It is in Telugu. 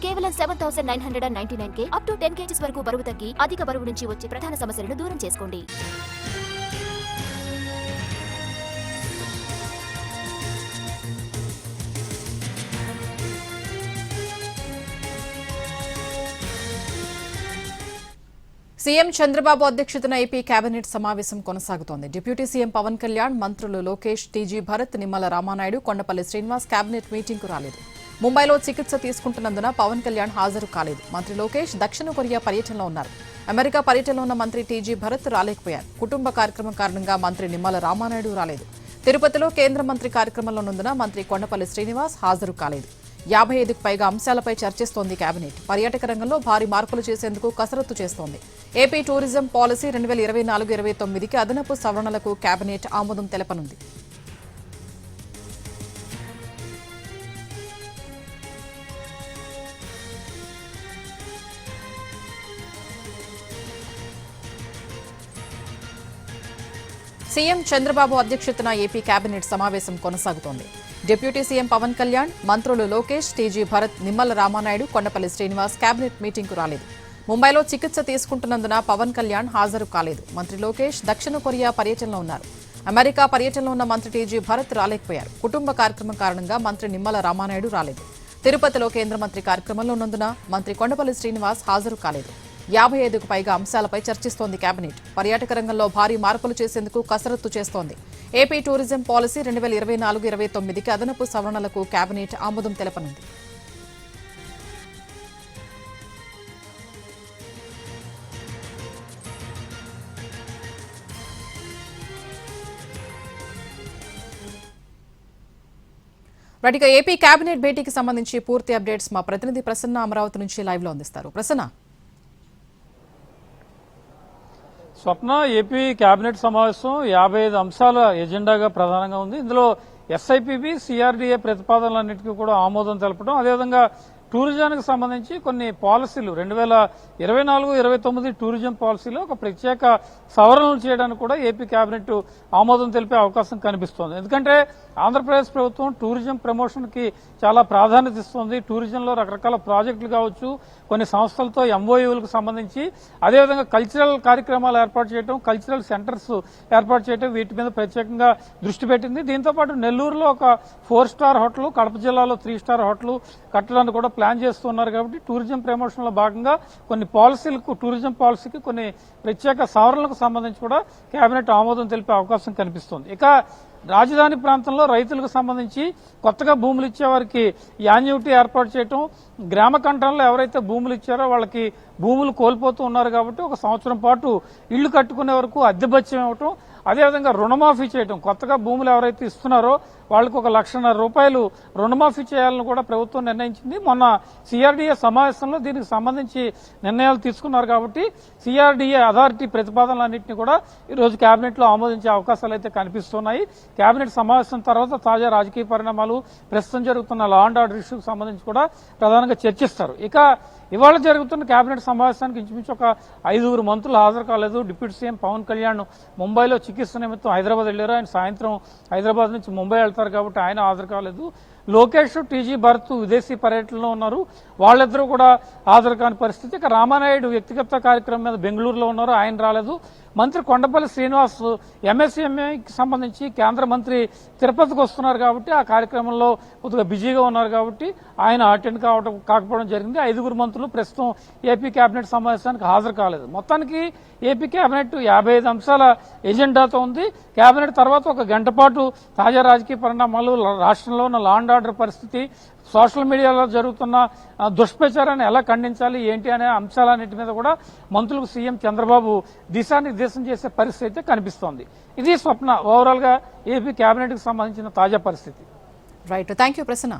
కేవలం 7,999 అప్ టు 10 kgs వరకు బరువు తగ్గి అధిక బరువు నుంచి వచ్చే ప్రధాన సమస్యలను దూరం చేసుకోండి. సీఎం చంద్రబాబు అధ్యక్షతన ఏపీ కేబినెట్ సమావేశం కొనసాగుతోంది. డిప్యూటీ సీఎం పవన్ కళ్యాణ్, మంత్రులు లోకేష్, టీజీ భరత్, నిమ్మల రామానాయుడు, కొండపల్లి శ్రీనివాస్ కేబినెట్ మీటింగ్కు రాలేదు. ముంబైలో చికిత్స తీసుకుంటున్నందున పవన్ కళ్యాణ్ హాజరు కాలేదు. మంత్రి లోకేష్ దక్షిణ కొరియా పర్యటనలో ఉన్నారు. అమెరికా పర్యటనలో ఉన్న మంత్రి టీజీ భరత్ రాలేకపోయారు. కుటుంబ కార్యక్రమం కారణంగా మంత్రి నిమ్మల రామానాయుడు రాలేదు. తిరుపతిలో కేంద్ర మంత్రి కార్యక్రమంలో ఉన్నందున మంత్రి కొండపల్లి శ్రీనివాస్ హాజరు కాలేదు. 55కు పైగా అంశాలపై చర్చిస్తోంది కేబినెట్. పర్యాటక రంగంలో భారీ మార్పులు చేసేందుకు కసరత్తు చేస్తోంది. ఏపీ టూరిజం పాలసీ 2024-29కి అదనపు సవరణలకు కేబినెట్ ఆమోదం తెలపనుంది. సీఎం చంద్రబాబు అధ్యక్షతన ఏపీ కేబినెట్ సమావేశం కొనసాగుతోంది. డిప్యూటీ సీఎం పవన్ కళ్యాణ్, మంత్రులు లోకేష్, టీజీ భరత్, నిమ్మల రామానాయుడు, కొండపల్లి శ్రీనివాస్ కేబినెట్ మీటింగ్కు రాలేదు. ముంబైలో చికిత్స తీసుకుంటున్నందున పవన్ కళ్యాణ్ హాజరు కాలేదు. మంత్రి లోకేష్ దక్షిణ కొరియా పర్యటనలో ఉన్నారు. అమెరికా పర్యటనలో ఉన్న మంత్రి టీజీ భరత్ రాలేకపోయారు. కుటుంబ కార్యక్రమం కారణంగా మంత్రి నిమ్మల రామానాయుడు రాలేదు. తిరుపతిలో కేంద్ర మంత్రి కార్యక్రమంలో ఉన్నందున మంత్రి కొండపల్లి శ్రీనివాస్ హాజరు కాలేదు. 55కు పైగా అంశాలపై చర్చిస్తోంది కేబినెట్. పర్యాటక రంగంలో భారీ మార్పులు చేసేందుకు కసరత్తు చేస్తోంది. ఏపీ టూరిజం పాలసీ 2024-29కి అదనపు సవరణలకు కేబినెట్ ఆమోదం తెలపనుంది. రైట్గా ఏపీ కేబినెట్ భేటీకి సంబంధించి పూర్తి అప్డేట్స్ మా ప్రతినిధి ప్రసన్న అమరావతి నుంచి లైవ్ లో అందిస్తారు. ప్రసన్న, స్వప్న, ఏపీ కేబినెట్ సమావేశం 55 అంశాల ఎజెండాగా ప్రధానంగా ఉంది. ఇందులో ఎస్ఐపిబి, సిఆర్డీఏ ప్రతిపాదనలన్నింటికీ కూడా ఆమోదం తెలపడం, అదేవిధంగా టూరిజానికి సంబంధించి కొన్ని పాలసీలు 2024-29 టూరిజం పాలసీలో ఒక ప్రత్యేక సవరణలు చేయడానికి కూడా ఏపీ కేబినెట్ ఆమోదం తెలిపే అవకాశం కనిపిస్తోంది. ఎందుకంటే ఆంధ్రప్రదేశ్ ప్రభుత్వం టూరిజం ప్రమోషన్ కి చాలా ప్రాధాన్యత ఇస్తోంది. టూరిజంలో రకరకాల ప్రాజెక్టులు కావచ్చు, కొన్ని సంస్థలతో ఎంఓయూలకు సంబంధించి, అదేవిధంగా కల్చరల్ కార్యక్రమాలు ఏర్పాటు చేయడం, కల్చరల్ సెంటర్స్ ఏర్పాటు చేయడం, వీటి మీద ప్రత్యేకంగా దృష్టి పెట్టింది. దీంతో పాటు నెల్లూరులో ఒక 4 స్టార్ హోటల్, కడప జిల్లాలో 3 స్టార్ హోటల్ కట్టడానికి కూడా ప్లాన్ చేస్తున్నారు. కాబట్టి టూరిజం ప్రమోషన్ లో భాగంగా కొన్ని పాలసీలకు, టూరిజం పాలసీకి కొన్ని ప్రత్యేక సవరణలకు సంబంధించి కూడా కేబినెట్ ఆమోదం తెలిపే అవకాశం కనిపిస్తోంది. ఇక రాజధాని ప్రాంతంలో రైతులకు సంబంధించి కొత్తగా భూములు ఇచ్చేవారికి యాన్యుటీ ఏర్పాటు చేయటం, గ్రామ కంఠంలో ఎవరైతే భూములు ఇచ్చారో వాళ్ళకి భూములు కోల్పోతూ ఉన్నారు కాబట్టి 1 సంవత్సరం పాటు ఇళ్లు కట్టుకునే వరకు అద్దె భత్యం ఇవ్వటం, అదేవిధంగా రుణమాఫీ చేయటం, కొత్తగా భూములు ఎవరైతే ఇస్తున్నారో వాళ్ళకు 1,00,000 రూపాయలు రుణమాఫీ చేయాలని కూడా ప్రభుత్వం నిర్ణయించింది. మొన్న సిఆర్డీఏ సమావేశంలో దీనికి సంబంధించి నిర్ణయాలు తీసుకున్నారు. కాబట్టి సిఆర్డీఏ అథారిటీ ప్రతిపాదనలన్నింటినీ కూడా ఈరోజు కేబినెట్ లో ఆమోదించే అవకాశాలు అయితే కనిపిస్తున్నాయి. కేబినెట్ సమావేశం తర్వాత తాజా రాజకీయ పరిణామాలు, ప్రస్తుతం జరుగుతున్న లా అండ్ ఆర్డర్ ఇష్యూకి సంబంధించి కూడా ప్రధానంగా చర్చిస్తారు. ఇక ఇవాళ జరుగుతున్న కేబినెట్ సమావేశానికి ఇంచుమించు ఒక 5 మంత్రులు హాజరు కాలేదు. డిప్యూటీ సీఎం పవన్ కళ్యాణ్ ముంబైలో చికిత్స నిమిత్తం హైదరాబాద్ వెళ్లారు. ఆయన సాయంత్రం హైదరాబాద్ నుంచి ముంబై వెళ్తారు కాబట్టి ఆయన హాజరు కాలేదు. లోకేష్, టీజీ భరత్ విదేశీ పర్యటనలో ఉన్నారు. వాళ్ళిద్దరూ కూడా హాజరు కాని పరిస్థితి. ఇక రామానాయుడు వ్యక్తిగత కార్యక్రమం మీద బెంగళూరులో ఉన్నారు, ఆయన రాలేదు. మంత్రి కొండపల్లి శ్రీనివాస్ ఎంఎస్ఎంఈకి సంబంధించి కేంద్ర మంత్రి తిరుపతికి వస్తున్నారు కాబట్టి ఆ కార్యక్రమంలో కొద్దిగా బిజీగా ఉన్నారు కాబట్టి ఆయన అటెండ్ కాకపోవడం జరిగింది. 5 మంత్రులు ప్రస్తుతం ఏపీ కేబినెట్ సమావేశానికి హాజరు కాలేదు. మొత్తానికి ఏపీ కేబినెట్ 55 అంశాల ఎజెండాతో ఉంది. కేబినెట్ తర్వాత 1 గంట పాటు తాజా రాజకీయ పరిణామాలు, రాష్ట్రంలో ఉన్న లా అండ్ ఆర్డర్ పరిస్థితి, సోషల్ మీడియాలో జరుగుతున్న దుష్ప్రచారాన్ని ఎలా ఖండించాలి ఏంటి అనే అంశాలన్నింటి మీద కూడా మంత్రులకు సీఎం చంద్రబాబు దిశానిర్దేశం చేసే పరిస్థితి అయితే కనిపిస్తోంది. ఇది స్వప్న, ఓవరాల్ గా ఏపీ కేబినెట్ కి సంబంధించిన తాజా పరిస్థితి. Right, thank you Prasanna.